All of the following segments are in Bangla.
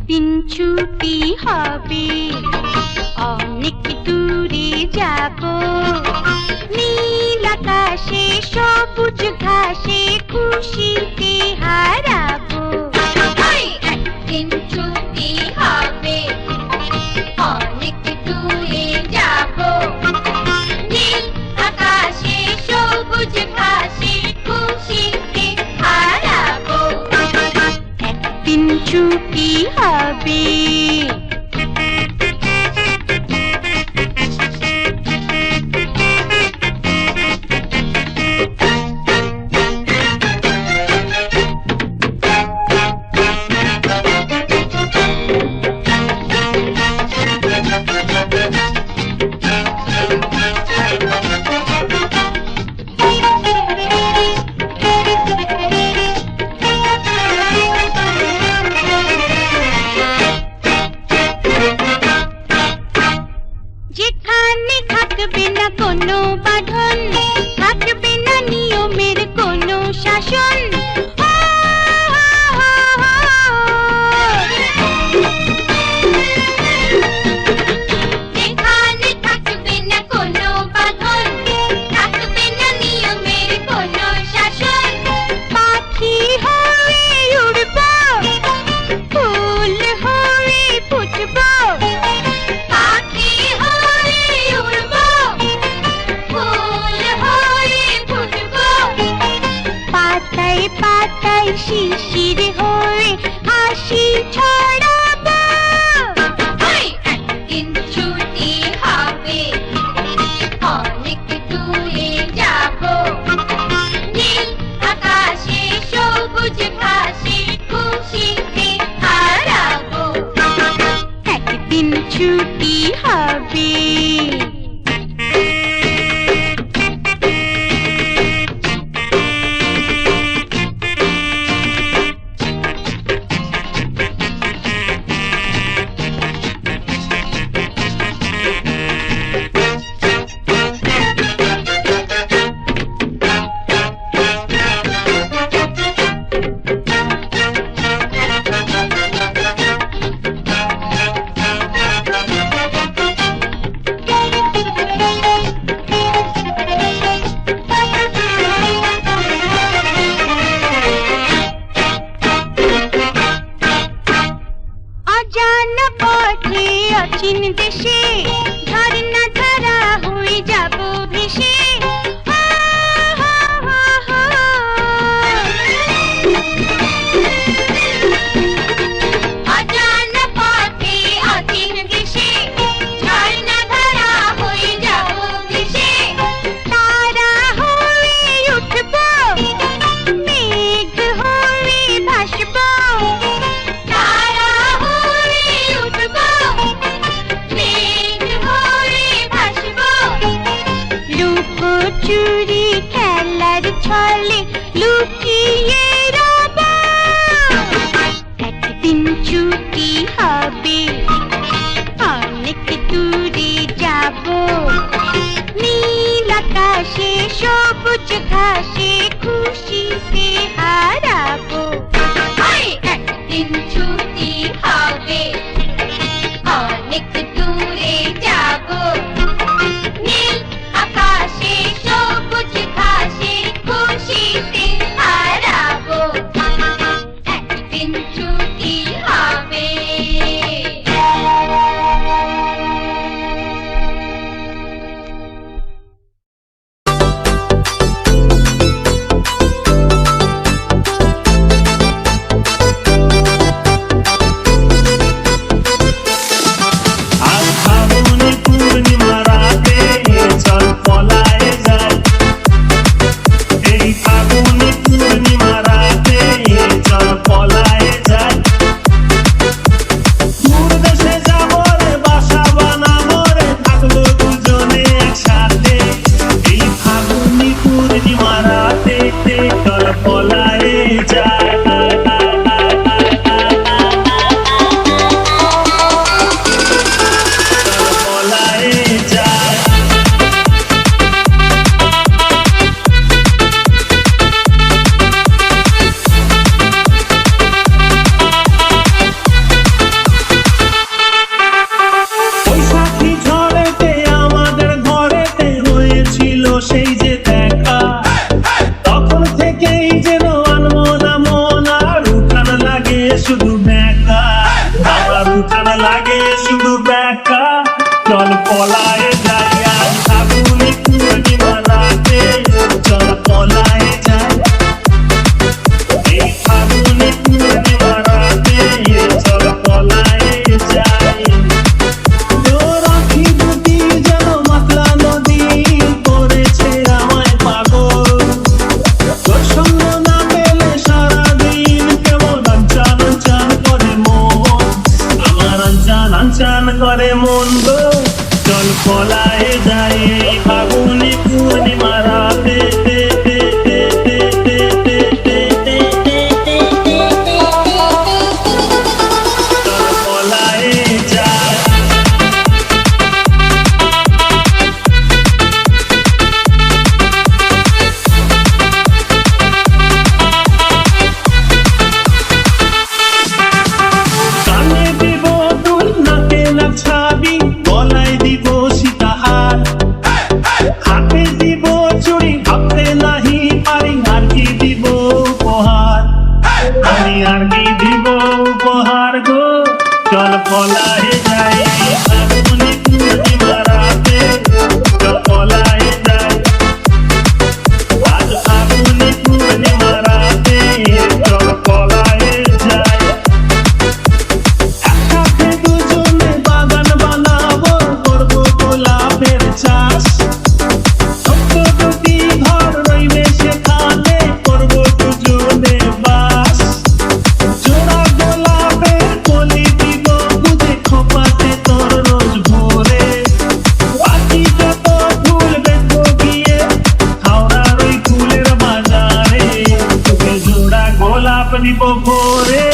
একদিন ছুটি হবে, অনেক দূরে যাব, নীল আকাশে সবুজ ঘাসে খুশিতে হারাবো। একদিন ছুটি হবে, অনেক দূরে যাব, নীল আকাশে সবুজ ঘাসে খুশিতে হারাবো। একদিন ছুটি হবে। যেখানে থাকবে না কোনো বাঁধন, থাকবে না নিয়মের কোনো শাসন, যেখানে থাকবে না কোনো বাঁধন, থাকবে না নিয়মের কোনো শাসন, পাখি হয়ে উড়ব, ফুল হয়ে ফুটব, পাখি হয়ে উড়ব, ফুল হয়ে ফুটব, পাতায় পাতায় শিশির হয়ে হাসি ছড়াব। একদিন ছুটি হবে, অনেক দূরে যাব, নীল আকাশে সবুজ ঘাসে খুশিতে হারাবো। একদিন ছুটি হবে। অজানা পথে অচিন দেশে ঝর্ণা ধারা হয়ে যাব ভেসে, অজানা পথে অচিন দেশে ঝর্ণা ধারা হয়ে যাব ভেসে, তারা হয়ে উঠব, মেঘ হয়ে ভাসব, তারা হয়ে উঠব, মেঘ একা চল পলায়ে যাই আজ ফাগুনে পূর্ণিমা রাতে চল পলায়ে যাই এই ফাগুনে পূর্ণিমা রাতে চল পলায়ে যাই তোর আঁখি দুটি যেন মাতলা নদী করেছে আমায় পাগল তোর সঙ্গ না পেলে সারাদিন কেমন আনচান আনচান করে মন আমার আনচান আনচান করে মন গো চল পলায়ে যাই এই ফাগুনে পূর্ণিমা রাতে চল পলায়ে যাই কানে দিব দুল নাকে নাচাবি গলায় দিব সীতাহার হাতে দিব চুড়ি ভাবতে নাহি পারি আর কি দিব উপহার আমি আর কি দিব উপহার গো চল পলায়ে যাই ফাগুনে পূর্ণিমা রাতে চল পলায়ে যাই আজ ফাগুনে পূর্ণিমা রাতে চল পলায়ে যাই একসাথে দুজনে বাগান বানাবো করবো গোলাপের চাষ ছোট্ট দুটি ঘর রইবে সেখানে করবো দুজনে বাস জোড়া গোলাপের কলি দিব বুঝে খোপাতে তোর রোজ ভোরে বাকি যত ফুল বেচবো গিয়ে হাওড়ার ওই ফুলের বাজারে তোকে জোড়া গোলাপ দিব ভোরে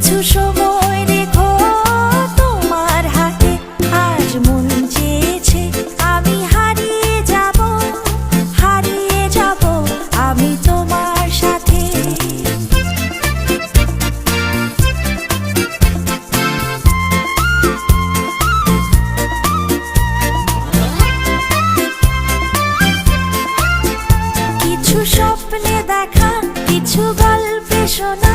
কিছু সময় রেখো তোমার হাতে, আজ মন চেয়েছে আমি হারিয়ে যাব আমি তোমার সাথে। কিছু স্বপ্নে দেখা, কিছু গল্পে শোনা,